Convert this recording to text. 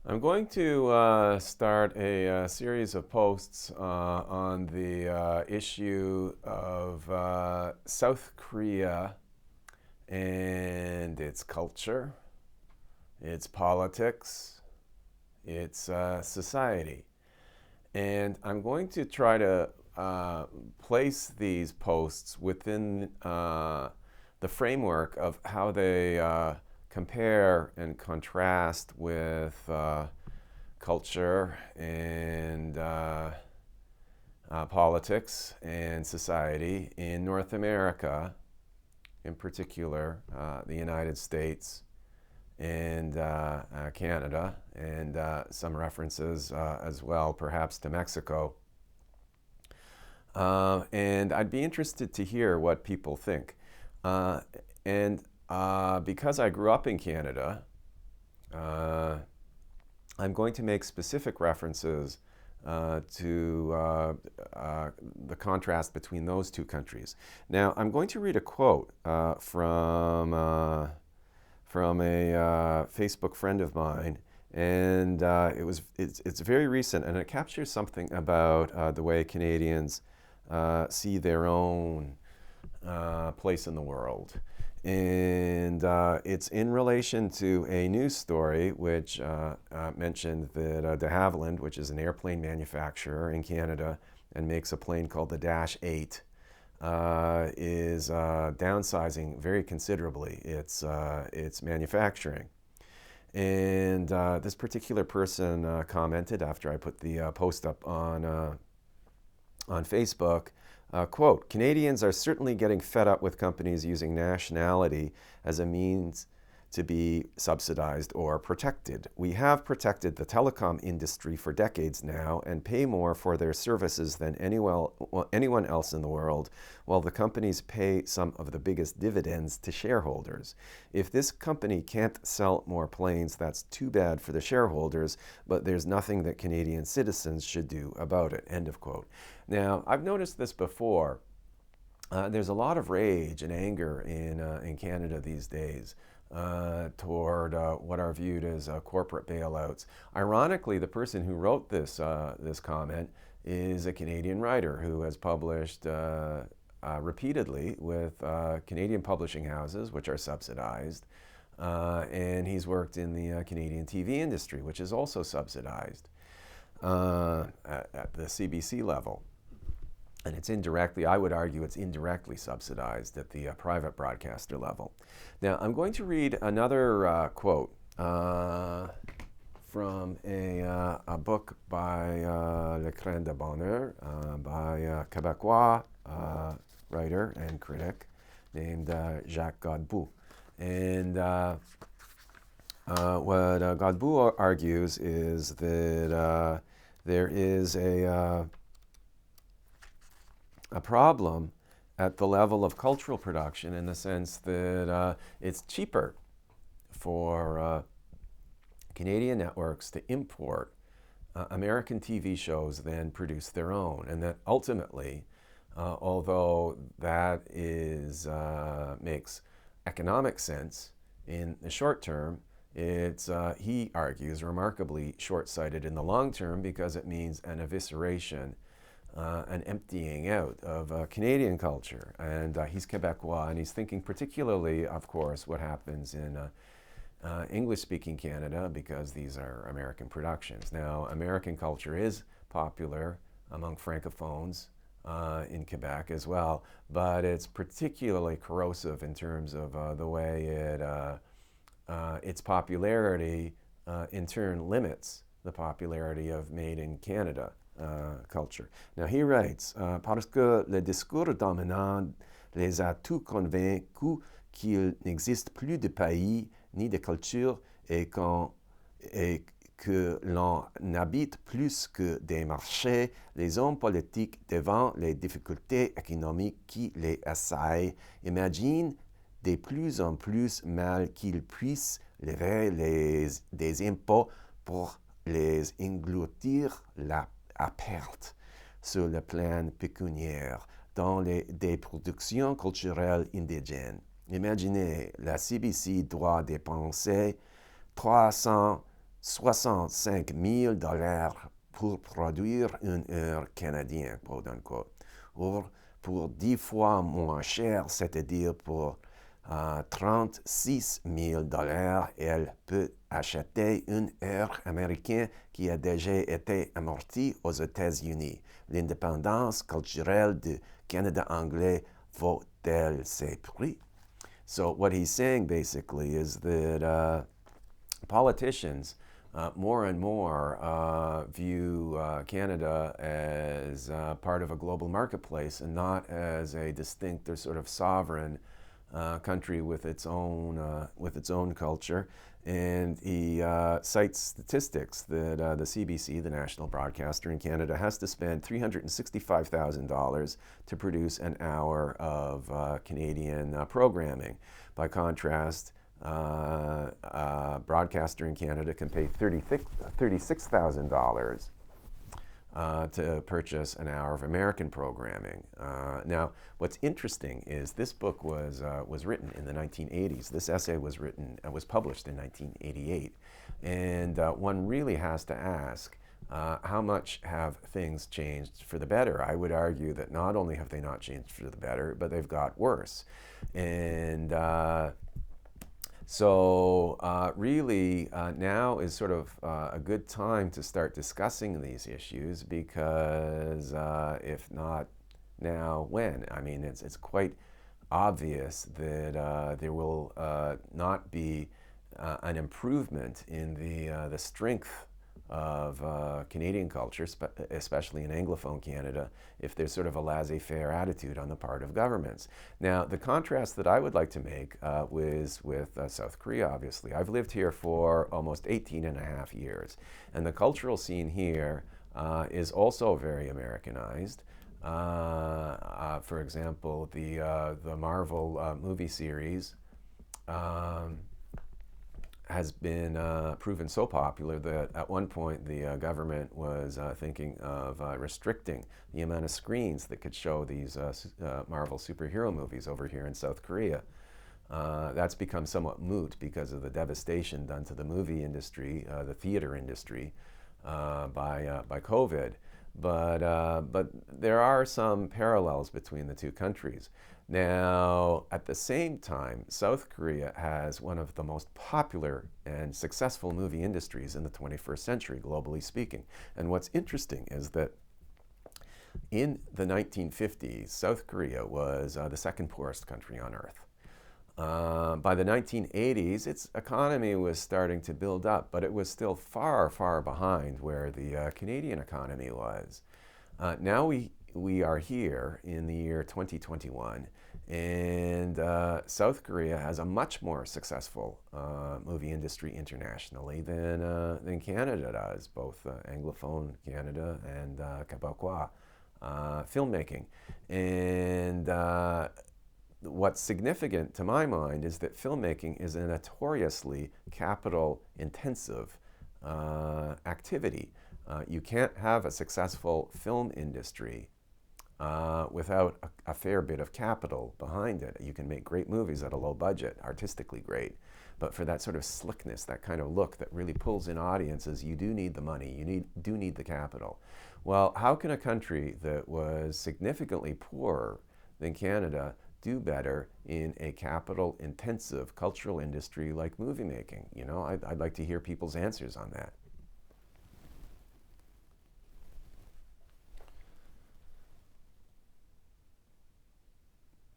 I'm going to start a series of posts on the issue of South Korea and its culture, its politics, its society. And I'm going to try to place these posts within the framework of how they compare and contrast with culture and politics and society in North America, in particular the United States and Canada, and some references as well, perhaps to Mexico. And I'd be interested to hear what people think. And because I grew up in Canada, I'm going to make specific references to the contrast between those two countries. Now, I'm going to read a quote from a Facebook friend of mine, and it's very recent, and it captures something about the way Canadians see their own place in the world. And it's in relation to a news story which mentioned that de Havilland, which is an airplane manufacturer in Canada and makes a plane called the Dash 8, is downsizing very considerably its manufacturing. And this particular person commented after I put the post up on Facebook, quote, Canadians are certainly getting fed up with companies using nationality as a means to be subsidized or protected. We have protected the telecom industry for decades now and pay more for their services than anyone else in the world, while the companies pay some of the biggest dividends to shareholders. If this company can't sell more planes, that's too bad for the shareholders, but there's nothing that Canadian citizens should do about it, end of quote. Now, I've noticed this before. There's a lot of rage and anger in Canada these days toward what are viewed as corporate bailouts. Ironically, the person who wrote this comment is a Canadian writer who has published repeatedly with Canadian publishing houses, which are subsidized, and he's worked in the Canadian TV industry, which is also subsidized at the CBC level. And it's indirectly, I would argue, it's indirectly subsidized at the private broadcaster level. Now, I'm going to read another quote from a book by Le Cran de Bonheur, by a Québécois writer and critic named Jacques Godbout. And what Godbout argues is that there is a problem at the level of cultural production, in the sense that it's cheaper for Canadian networks to import American TV shows than produce their own. And that ultimately, although that makes economic sense in the short term, it's, he argues, remarkably short-sighted in the long term, because it means an evisceration, an emptying out of Canadian culture. And he's Québécois, and he's thinking particularly, of course, what happens in English-speaking Canada, because these are American productions. Now, American culture is popular among francophones in Quebec as well, but it's particularly corrosive in terms of the way its popularity in turn limits the popularity of made in Canada culture. Now he writes, parce que le discours dominant les a tous convaincus qu'il n'existe plus de pays ni de culture et que l'on habite plus que des marchés, les hommes politiques, devant les difficultés économiques qui les assaillent, imaginent de plus en plus mal qu'ils puissent lever des impôts pour les engloutir à perte sur le plan pécuniaire dans des productions culturelles indigènes. Imaginez, la CBC doit dépenser 300 65 000 dollars pour produire une heure canadienne, quote unquote. Ou pour 10 fois moins cher, c'est-à-dire pour 36 000 dollars, elle peut acheter une heure américaine qui a déjà été amortie aux États-Unis. L'indépendance culturelle du Canada anglais vaut-elle ses prix? So what he's saying basically is that politicians more and more view Canada as part of a global marketplace and not as a distinct or sort of sovereign country with its own culture. And he cites statistics that the CBC, the national broadcaster in Canada, has to spend $365,000 to produce an hour of Canadian programming. By contrast, broadcaster in Canada can pay $36,000 to purchase an hour of American programming. Now, what's interesting is this book was written in the 1980s. This essay was published in 1988, and one really has to ask, how much have things changed for the better? I would argue that not only have they not changed for the better, but they've got worse. And so really now is sort of a good time to start discussing these issues, because if not now, when? I mean, it's quite obvious that there will not be an improvement in the strength of Canadian culture, especially in Anglophone Canada, if there's sort of a laissez-faire attitude on the part of governments. Now, the contrast that I would like to make was with South Korea, obviously. I've lived here for almost 18 and a half years, and the cultural scene here is also very Americanized. For example, the Marvel movie series has been proven so popular that at one point the government was thinking of restricting the amount of screens that could show these Marvel superhero movies over here in South Korea. That's become somewhat moot because of the devastation done to the movie industry, the theater industry, by COVID. But there are some parallels between the two countries. Now, at the same time, South Korea has one of the most popular and successful movie industries in the 21st century, globally speaking. And what's interesting is that in the 1950s, South Korea was the second poorest country on earth. By the 1980s, its economy was starting to build up, but it was still far, far behind where the Canadian economy was. Now we are here in the year 2021, and South Korea has a much more successful movie industry internationally than Canada does, both Anglophone Canada and Quebecois filmmaking. And what's significant to my mind is that filmmaking is a notoriously capital-intensive activity. You can't have a successful film industry without a fair bit of capital behind it. You can make great movies at a low budget, artistically great, but for that sort of slickness, that kind of look that really pulls in audiences, you do need the money, you do need the capital. Well, how can a country that was significantly poorer than Canada do better in a capital-intensive cultural industry like movie making? You know, I'd like to hear people's answers on that.